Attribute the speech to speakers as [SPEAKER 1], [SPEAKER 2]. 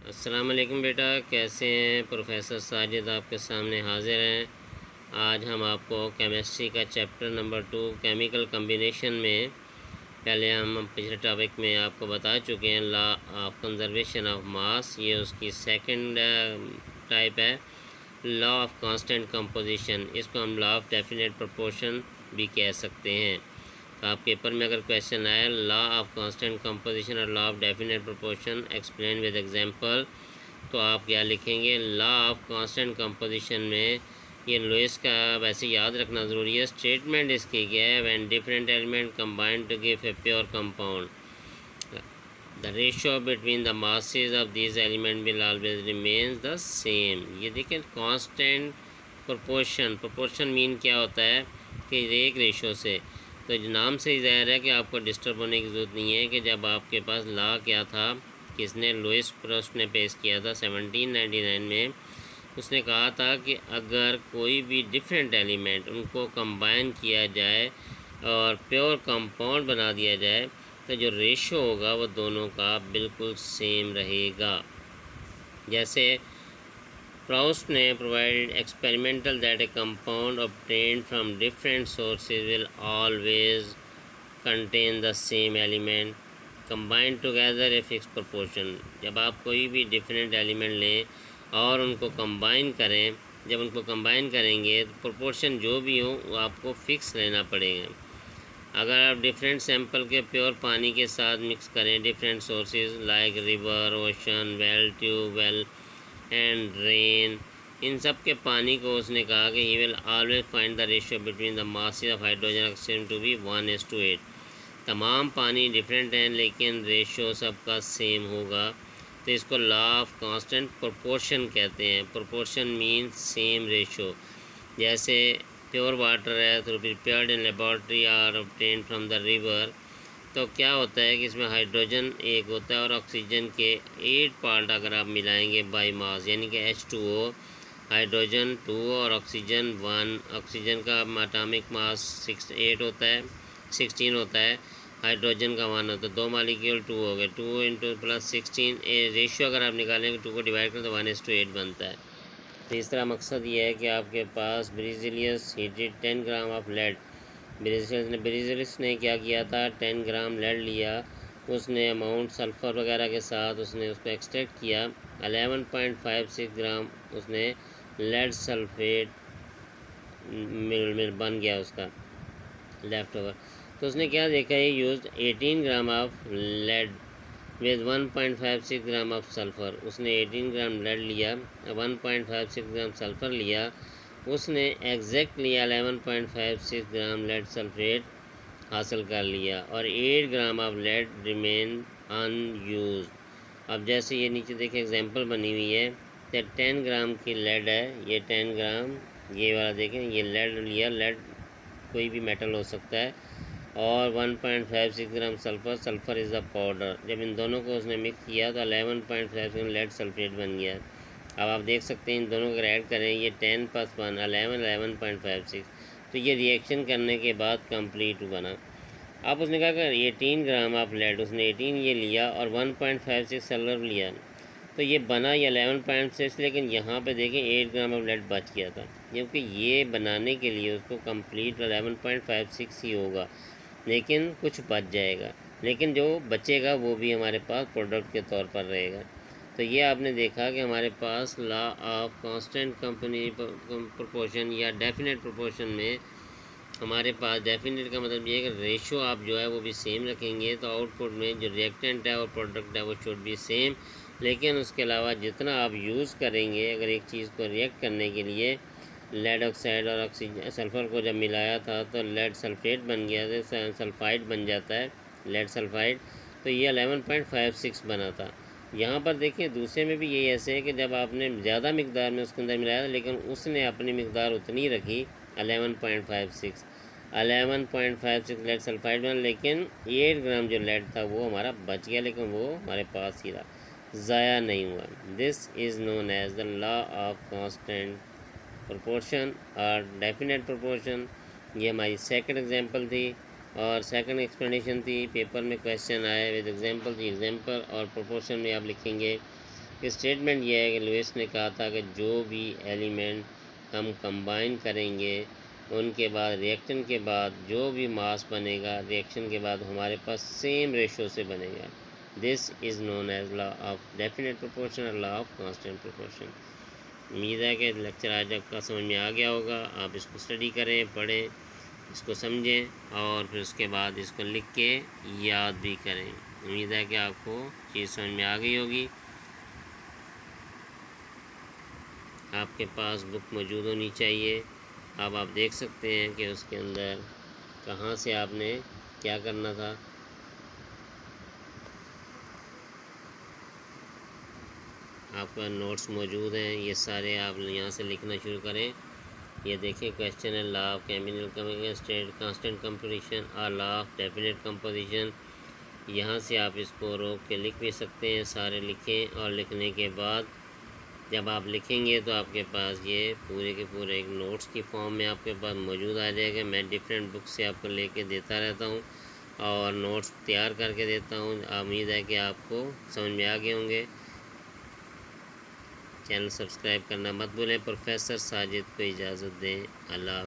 [SPEAKER 1] अस्सलाम वालेकुम बेटा, कैसे हैं? प्रोफेसर साजिद आपके सामने हाज़िर हैं। आज हम आपको केमिस्ट्री का चैप्टर नंबर 2 केमिकल कम्बिनेशन में पहले हम पिछले टॉपिक में आपको बता चुके हैं law of conservation of mass. ये उसकी सेकंड टाइप है, लॉ ऑफ कांस्टेंट कंपोजिशन। इसको हम लॉ ऑफ डेफिनेट प्रोपोर्शन भी कह सकते हैं। तो आप पेपर में अगर क्वेश्चन आए लॉ ऑफ कांस्टेंट कंपोजिशन और law of definite proportion explain with example, तो आप क्या लिखेंगे? लॉ ऑफ कांस्टेंट कंपोजिशन में ये लुईस का वैसे याद रखना ज़रूरी है। स्टेटमेंट इसकी क्या है? When different element combine to give a pure compound, the ratio between the masses of these element will always remains the same. ये देखिए कांस्टेंट प्रोपोर्शन मीन क्या होता है कि एक रेशो से, तो नाम से ही ज़ाहिर है कि आपको डिस्टर्ब होने की ज़रूरत नहीं है कि जब आपके पास लॉ क्या था, किसने? लुईस प्रोस्ट ने पेश किया था 1799 में। उसने कहा था कि अगर कोई भी डिफरेंट एलिमेंट उनको कंबाइन किया जाए और प्योर कंपाउंड बना दिया जाए तो जो रेशो होगा वो दोनों का बिल्कुल सेम रहेगा। जैसे Proust ने provided experimental that a compound obtained from different sources will always contain the same element combined together a fixed proportion। जब आप कोई भी डिफरेंट एलिमेंट लें और उनको कंबाइन करें, जब उनको कंबाइन करेंगे तो प्रोपोर्शन जो भी हो वो आपको फ़िक्स लेना पड़ेगा। अगर आप डिफरेंट सैंपल के प्योर पानी के साथ मिक्स करें different sources like river, ocean, well, tube well and rain, इन सब के पानी को उसने कहा कि he will always find the ratio between the masses of hydrogen oxygen to be 1:8। तमाम पानी डिफरेंट हैं लेकिन रेशियो सबका सेम होगा, तो इसको लॉ ऑफ कांस्टेंट प्रोपोर्शन कहते हैं। Proportion means same ratio. जैसे प्योर वाटर है तो prepared in laboratory or obtained from the river, तो क्या होता है कि इसमें हाइड्रोजन एक होता है और ऑक्सीजन के 8 पार्ट अगर आप मिलाएंगे बाई मास, यानी कि H2O, हाइड्रोजन 2 और ऑक्सीजन 1। ऑक्सीजन का एटॉमिक मास 8 होता है, 16 होता है, हाइड्रोजन का 1 होता है, 2 मालिक्यूल 2 हो गए, 2 इंटू प्लस 16। रेशियो अगर आप निकालेंगे 2 को डिवाइड करें तो 1:8 बनता है। तो इस तरह मकसद ये है कि आपके पास ब्रिजिलियस हीटेड 10 ग्राम ऑफ लेड। ब्रिजिलियस ने क्या किया था? 10 ग्राम लेड लिया, उसने अमाउंट सल्फ़र वगैरह के साथ उसने उसको एक्सट्रैक्ट किया। 11.56 ग्राम उसने लेड सल्फेट मिल बन गया उसका लेफ़्ट ओवर। तो उसने क्या देखा? ये use 18 gram of lead with 1.56 gram of sulphur. उसने 18 ग्राम लेड लिया, 1.56 ग्राम सल्फ़र लिया, उसने एग्जैक्टली 11.56 ग्राम लेड सल्फेट हासिल कर लिया और 8 gram of lead remain unused. अब जैसे ये नीचे देखिए एग्जांपल बनी हुई है, तो 10 ग्राम की लेड है, ये 10 ग्राम, ये वाला देखें, ये लेड लिया, लेड कोई भी मेटल हो सकता है, और 1.56 gram sulphur, sulphur is the powder. जब इन दोनों को उसने मिक्स किया तो 11.56 लेड सल्फेट बन गया। अब आप देख सकते हैं इन दोनों को ऐड करें, ये 10 + 1 11 11.56, तो ये रिएक्शन करने के बाद कंप्लीट बना। अब उसने कहा कि 18 ग्राम ऑफ लेड, उसने 18 ये लिया और 1.56 सल्फर लिया, तो ये बना ये 11.6, लेकिन यहाँ पे देखें 8 ग्राम ऑफ लेड बच गया था, क्योंकि ये बनाने के लिए उसको कंप्लीट 11.56 ही होगा, लेकिन कुछ बच जाएगा, लेकिन जो बचेगा वो भी हमारे पास प्रोडक्ट के तौर पर रहेगा। तो ये आपने देखा कि हमारे पास लॉ ऑफ कांस्टेंट प्रोपोर्शन या डेफिनेट प्रोपोर्शन में हमारे पास डेफिनेट का मतलब ये है कि रेशो आप जो है वो भी सेम रखेंगे, तो आउटपुट में जो रिएक्टेंट है और प्रोडक्ट है वो शुड बी सेम। लेकिन उसके अलावा जितना आप यूज़ करेंगे, अगर एक चीज़ को रिएक्ट करने के लिए लेड ऑक्साइड और ऑक्सीजन सल्फ़र को जब मिलाया था तो लेड सल्फेट बन गया था, सल्फाइड बन जाता है, लेड सल्फाइड, तो ये 11.56 बना था। यहाँ पर देखिए दूसरे में भी यही ऐसे है कि जब आपने ज़्यादा मकदार में उसके अंदर मिलाया था, लेकिन उसने अपनी मकदार उतनी रखी 11.56 लेड सल्फाइड बना, लेकिन 8 ग्राम जो लेड था वो हमारा बच गया, लेकिन वो हमारे पास ही रहा, ज़ाया नहीं हुआ। This is known as the law of constant proportion और डेफिनेट प्रोपोर्शन। ये हमारी सेकंड एग्जांपल थी और सेकंड एक्सप्लेनेशन थी। पेपर में क्वेश्चन आए विद एग्जांपल, दी एग्जांपल और प्रोपोर्शन में आप लिखेंगे स्टेटमेंट यह है कि लुईस ने कहा था कि जो भी एलिमेंट हम कंबाइन करेंगे उनके बाद रिएक्शन के बाद जो भी मास बनेगा रिएक्शन के बाद हमारे पास सेम रेशो से बनेगा। This is known as law of definite proportion और लॉ ऑफ कांस्टेंट प्रोपोर्शन। उम्मीद है कि लेक्चर आज आपका समझ में आ गया होगा। आप इसको स्टडी करें, पढ़ें, इसको समझें और फिर उसके बाद इसको लिख के याद भी करें। उम्मीद है कि आपको चीज़ समझ में आ गई होगी। आपके पास बुक मौजूद होनी चाहिए। अब आप देख सकते हैं कि उसके अंदर कहाँ से आपने क्या करना था। आपका नोट्स मौजूद हैं, ये सारे आप यहाँ से लिखना शुरू करें। ये देखें, क्वेश्चन है law of chemical state constant composition और लॉ ऑफ डेफिनेट कंपोजिशन। यहाँ से आप इसको रोक के लिख भी सकते हैं, सारे लिखें और लिखने के बाद जब आप लिखेंगे तो आपके पास ये पूरे के पूरे एक नोट्स की फॉर्म में आपके पास मौजूद आ जाएगा। मैं डिफरेंट बुक से आपको लेके देता रहता हूँ और नोट्स तैयार करके देता हूँ। उम्मीद है कि आपको समझ में आ गए होंगे। चैनल सब्सक्राइब करना मत भूलें। प्रोफेसर साजिद को इजाज़त दें। अल्लाह।